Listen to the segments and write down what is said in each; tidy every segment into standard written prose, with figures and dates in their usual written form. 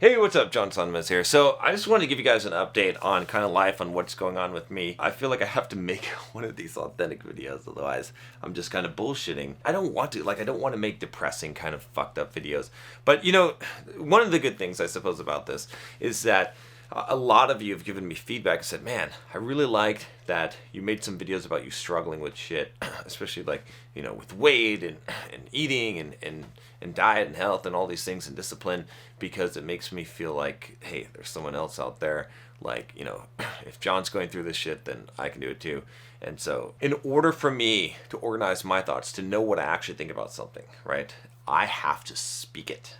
Hey, what's up? John Sonmez here. So I just wanted to give you guys an update on kind of life, on what's going on with me. I feel like I have to make one of these authentic videos, otherwise I'm just kind of bullshitting. I don't want to make depressing kind of fucked up videos. But one of the good things I suppose about this is that a lot of you have given me feedback and said, man, I really liked that you made some videos about you struggling with shit, especially with weight and eating and diet and health and all these things and discipline, because it makes me feel like, hey, there's someone else out there. If John's going through this shit, then I can do it too. And so in order for me to organize my thoughts, to know what I actually think about something, right, I have to speak it.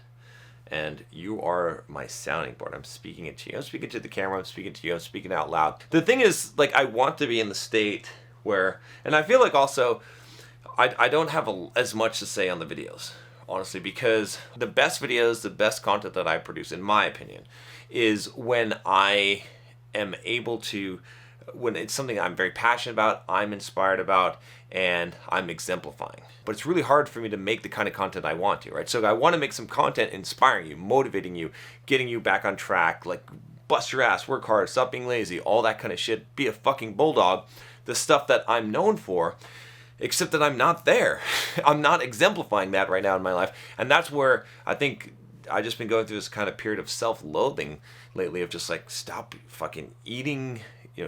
And you are my sounding board. I'm speaking it to you. I'm speaking to the camera. I'm speaking to you. I'm speaking out loud. The thing is, I want to be in the state where, and I feel like also, I don't have as much to say on the videos, honestly, because the best videos, the best content that I produce, in my opinion, is when I am able to, when it's something I'm very passionate about, I'm inspired about, and I'm exemplifying. But it's really hard for me to make the kind of content I want to, right? So I want to make some content inspiring you, motivating you, getting you back on track, bust your ass, work hard, stop being lazy, all that kind of shit, be a fucking bulldog, the stuff that I'm known for, except that I'm not there. I'm not exemplifying that right now in my life. And that's where I think I just been going through this kind of period of self-loathing lately, of just stop fucking eating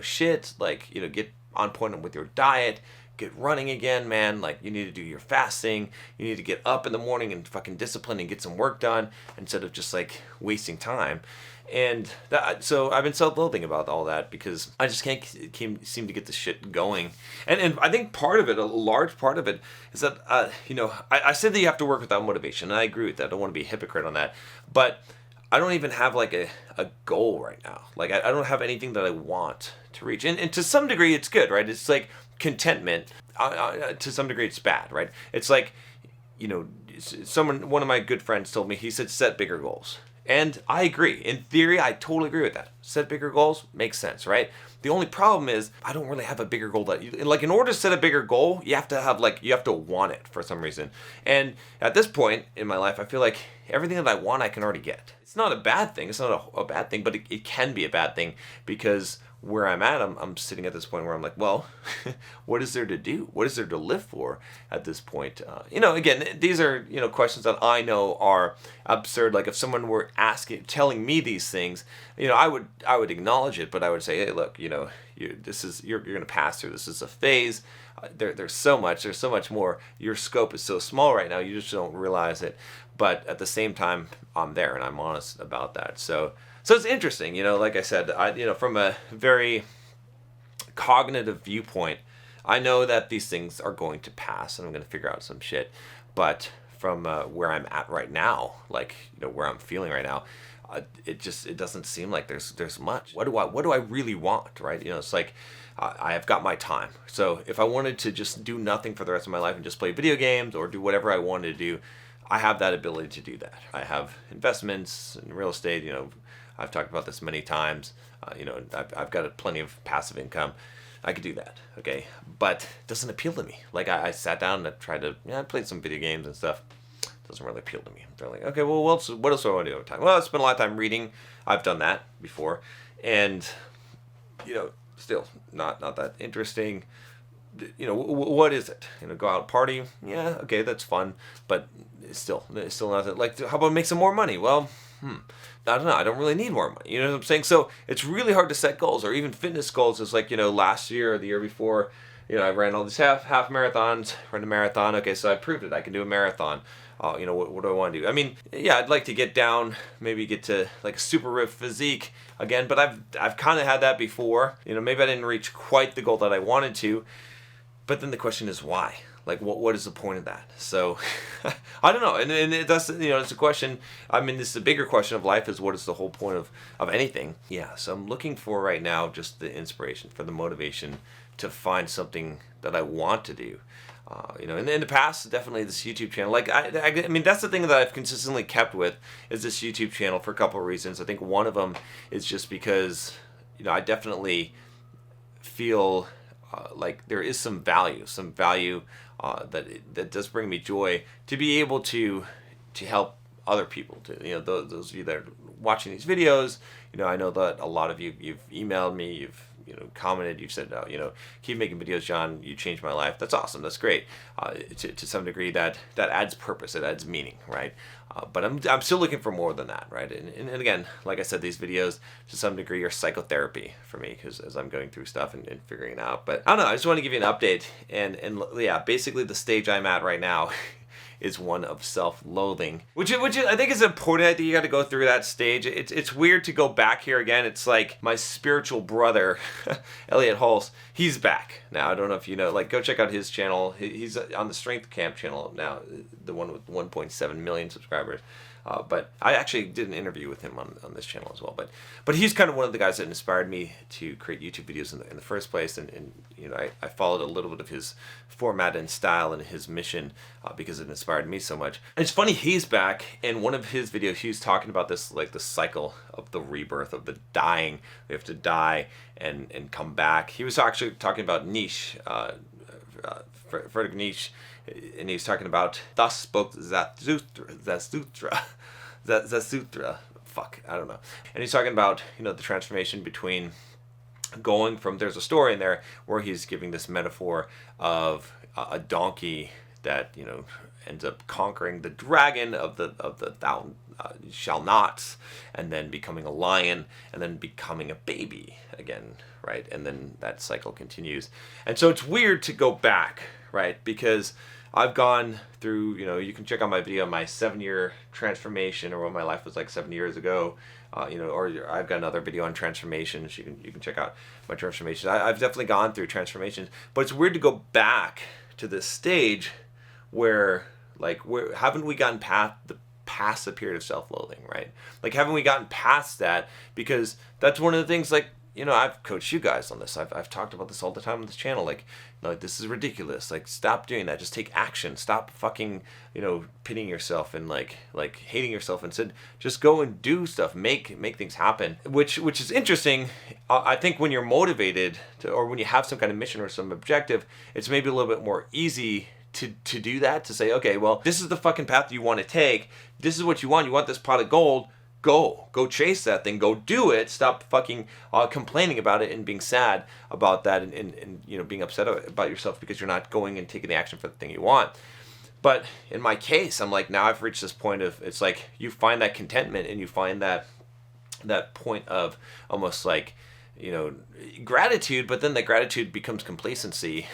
shit, get on point with your diet, get running again, man. You need to do your fasting, you need to get up in the morning and fucking discipline and get some work done instead of just wasting time. And so I've been self-loathing about all that because I just can't seem to get the shit going. And I think part of it, a large part of it, is that, I said that you have to work without motivation, and I agree with that. I don't want to be a hypocrite on that. But I don't even have a goal right now. I don't have anything that I want to reach. And to some degree it's good, right? It's contentment. To some degree it's bad, right? It's one of my good friends told me, he said, set bigger goals. And I agree. In theory, I totally agree with that. Set bigger goals makes sense, right? The only problem is I don't really have a bigger goal in order to set a bigger goal, you have to have you have to want it for some reason. And at this point in my life, I feel like everything that I want, I can already get. It's not a bad thing. It's not a bad thing, but it can be a bad thing because where I'm at, I'm sitting at this point where I'm like, what is there to do? What is there to live for at this point? Again, these are, questions that I know are absurd. If someone were telling me these things, I would acknowledge it, but I would say, hey, look, you're going to pass through. This is a phase. There's so much more. Your scope is so small right now. You just don't realize it. But at the same time, I'm there and I'm honest about that. So it's interesting, like I said, from a very cognitive viewpoint, I know that these things are going to pass and I'm going to figure out some shit. But from where I'm at right now, where I'm feeling right now, it doesn't seem like there's much. What do I really want, right? It's I have got my time. So if I wanted to just do nothing for the rest of my life and just play video games or do whatever I wanted to do, I have that ability to do that. I have investments in real estate, I've talked about this many times. I've got plenty of passive income. I could do that, okay? But it doesn't appeal to me. I sat down and I tried to, I played some video games and stuff. It doesn't really appeal to me. They're like, okay, well, what else do I want to do over time? Well, I spent a lot of time reading. I've done that before. And, still not that interesting. What is it? Go out party? Yeah, okay, that's fun. But it's still not that. How about make some more money? Well, I don't know. I don't really need more money. You know what I'm saying? So it's really hard to set goals, or even fitness goals. It's last year or the year before, I ran all these half marathons, ran a marathon. Okay, so I proved it. I can do a marathon. What do I want to do? I mean, yeah, I'd like to get down, maybe get to a super ripped physique again, but I've kind of had that before. Maybe I didn't reach quite the goal that I wanted to. But then the question is why? What is the point of that? So, I don't know. And that's, it's a question. I mean, this is a bigger question of life, is what is the whole point of anything? Yeah, so I'm looking for right now just the inspiration, for the motivation to find something that I want to do. In the past, definitely this YouTube channel. I mean, that's the thing that I've consistently kept with, is this YouTube channel for a couple of reasons. I think one of them is just because, I definitely feel there is some value that does bring me joy to be able to help other people, to those of you that are watching these videos, I know that a lot of you've emailed me, you've commented, you've said, keep making videos, John, you changed my life. That's awesome. That's great. To some degree, that adds purpose. It adds meaning, right? But I'm still looking for more than that, right? And again, like I said, these videos to some degree are psychotherapy for me, because as I'm going through stuff and figuring it out. But I don't know. I just want to give you an update, and yeah, basically the stage I'm at right now is one of self-loathing, which I think is important. I think you got to go through that stage. It's weird to go back here again. It's like my spiritual brother, Elliot Hulse, he's back now. I don't know if you know, like, go check out his channel. He's on the Strength Camp channel now, the one with 1.7 million subscribers. But I actually did an interview with him on this channel as well. But he's kind of one of the guys that inspired me to create YouTube videos in the first place. And I followed a little bit of his format and style and his mission because it inspired me so much. And it's funny, he's back. In one of his videos, he was talking about this, like the cycle of the rebirth, of the dying. We have to die and come back. He was actually talking about Nietzsche, Friedrich Nietzsche. And he's talking about, thus spoke Zarathustra. Fuck, I don't know. And he's talking about, the transformation between going from, there's a story in there where he's giving this metaphor of a donkey that, ends up conquering the dragon of the thou shall nots, and then becoming a lion, and then becoming a baby again, right? And then that cycle continues. And so it's weird to go back, right? Because I've gone through, you can check out my video, my 7-year transformation, or what my life was like 7 years ago, or I've got another video on transformations. You can check out my transformations. I've definitely gone through transformations, but it's weird to go back to this stage where, like, haven't we gotten past the period of self-loathing, right? Like, haven't we gotten past that? Because that's one of the things, like, I've coached you guys on this. I've talked about this all the time on this channel. Like, this is ridiculous. Like, stop doing that. Just take action. Stop fucking, pitying yourself and like hating yourself. Instead, just go and do stuff. Make things happen. Which is interesting. I think when you're motivated or when you have some kind of mission or some objective, it's maybe a little bit more easy to do that. To say, okay, well, this is the fucking path you want to take. This is what you want. You want this pot of gold. Go chase that thing. Go do it. Stop fucking complaining about it and being sad about that and being upset about yourself because you're not going and taking the action for the thing you want. But in my case, I'm like, now I've reached this point of, it's like you find that contentment and you find that point of almost like, gratitude, but then the gratitude becomes complacency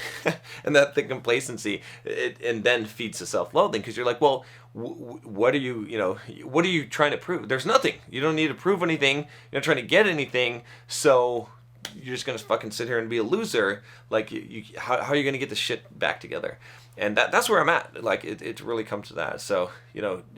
and that the complacency and then feeds to self-loathing, because you're like, well, what are you trying to prove? There's nothing. You don't need to prove anything. You're not trying to get anything. So you're just going to fucking sit here and be a loser. Like, how are you going to get the shit back together? And that's where I'm at. Like, it really comes to that. So,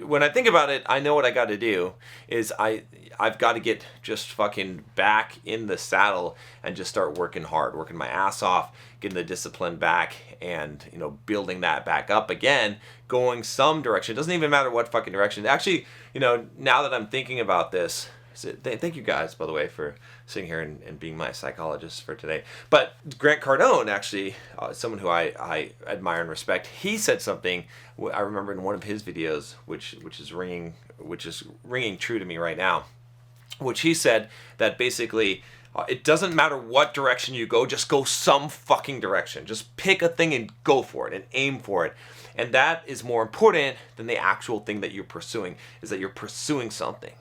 when I think about it, I know what I got to do is I've got to get just fucking back in the saddle and just start working hard, working my ass off, getting the discipline back and, building that back up again, going some direction. It doesn't even matter what fucking direction. Actually, now that I'm thinking about this, thank you guys, by the way, for sitting here and being my psychologist for today. But Grant Cardone, actually, someone who I admire and respect, he said something I remember in one of his videos, which is ringing true to me right now. Which he said that basically, it doesn't matter what direction you go, just go some fucking direction. Just pick a thing and go for it and aim for it. And that is more important than the actual thing that you're pursuing, is that you're pursuing something.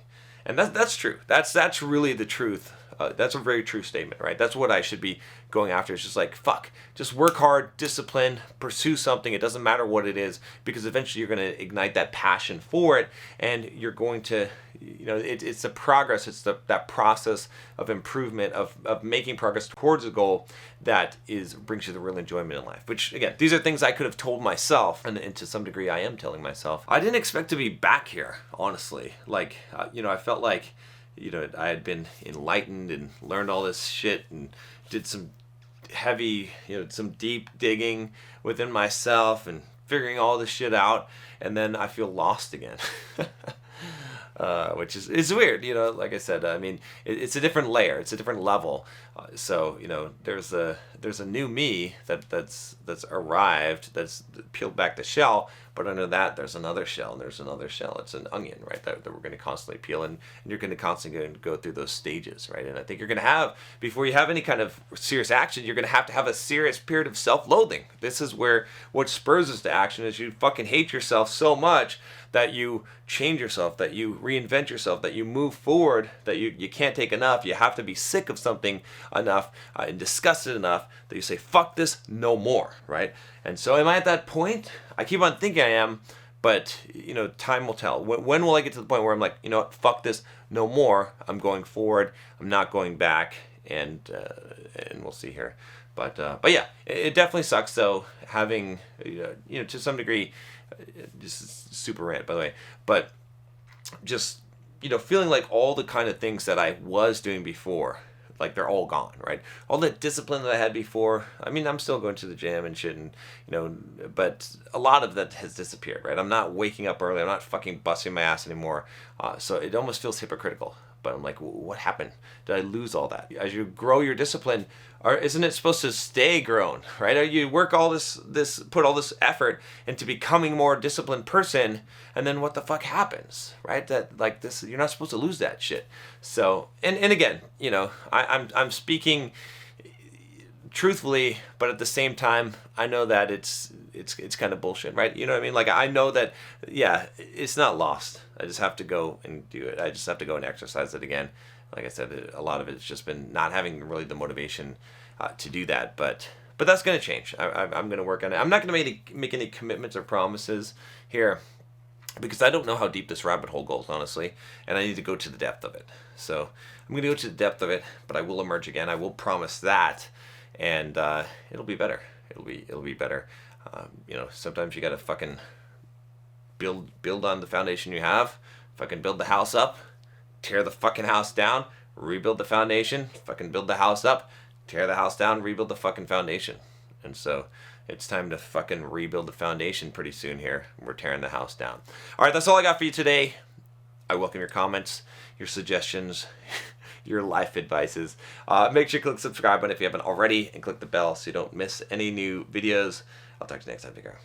And that's true. That's really the truth. That's a very true statement, right? That's what I should be going after. It's just like, fuck, just work hard, discipline, pursue something. It doesn't matter what it is, because eventually you're going to ignite that passion for it, and you're going to, it's the progress. It's that process of improvement, of making progress towards a goal that brings you the real enjoyment in life. Which, again, these are things I could have told myself, and to some degree I am telling myself. I didn't expect to be back here, honestly. Like, I felt like, I had been enlightened and learned all this shit and did some heavy, some deep digging within myself and figuring all this shit out, and then I feel lost again. Which is weird, like I said, I mean, it's a different layer, it's a different level. So, there's a new me that's arrived, that's peeled back the shell, But under that, there's another shell, and there's another shell. It's an onion, right, that we're going to constantly peel, and you're going to constantly go through those stages, right? And I think you're going to have, before you have any kind of serious action, you're going to have a serious period of self-loathing. This is where what spurs us to action is you fucking hate yourself so much that you change yourself, that you reinvent yourself, that you move forward, that you can't take enough. You have to be sick of something enough and disgusted enough that you say, fuck this, no more, right? And so am I at that point? I keep on thinking I am, but, time will tell. When will I get to the point where I'm like, you know what, fuck this, no more. I'm going forward. I'm not going back, and we'll see here. But yeah, it definitely sucks, though, having, to some degree, this is super rant, by the way, but just, feeling like all the kind of things that I was doing before, like they're all gone, right? All the discipline that I had before, I mean, I'm still going to the gym and shit, and, but a lot of that has disappeared, right? I'm not waking up early. I'm not fucking busting my ass anymore. So it almost feels hypocritical. But I'm like, what happened? Did I lose all that? As you grow your discipline, isn't it supposed to stay grown, right? You work all put all this effort into becoming a more disciplined person, and then what the fuck happens, right? That, like, this, you're not supposed to lose that shit. So, and again, I'm speaking truthfully, but at the same time, I know that it's kind of bullshit, right? You know what I mean? Like, I know that, yeah, it's not lost. I just have to go and do it. I just have to go and exercise it again. Like I said, a lot of it's just been not having really the motivation to do that. But that's going to change. I'm going to work on it. I'm not going to make any commitments or promises here, because I don't know how deep this rabbit hole goes, honestly, and I need to go to the depth of it. So I'm going to go to the depth of it, but I will emerge again. I will promise that, and it'll be better. It'll be better. Sometimes you got to fucking build on the foundation you have, fucking build the house up, tear the fucking house down, rebuild the foundation, fucking build the house up, tear the house down, rebuild the fucking foundation. And so it's time to fucking rebuild the foundation pretty soon here. We're tearing the house down. All right, that's all I got for you today. I welcome your comments, your suggestions, your life advices. Make sure you click the subscribe button if you haven't already, and click the bell so you don't miss any new videos. I'll talk to you next time. Take care.